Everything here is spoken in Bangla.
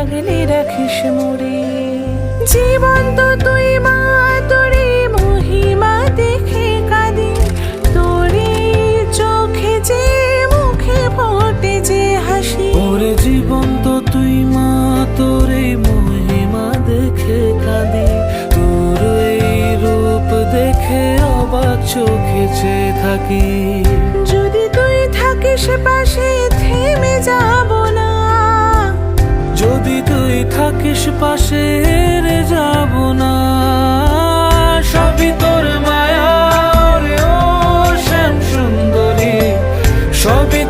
আগলে রাখিস মোরে। জীবন্ত তুই মা, তোরে মহিমা দেখে কাঁদি, তোরে চোখে যে মুখে ফোটে যে হাসি। ওরে জীবন্ত তুই মা, তোরে মহিমা দেখে কাঁদি, তোর এই রূপ দেখে অবাক চোখে চেয়ে থাকি। যদি তুই থাকিস পাশে থেমে যাব না, যদি তুই থাকিস পাশে হেরে যাব না। সবই তোর মায়া রে ও শ্যাম সুন্দরী, সবই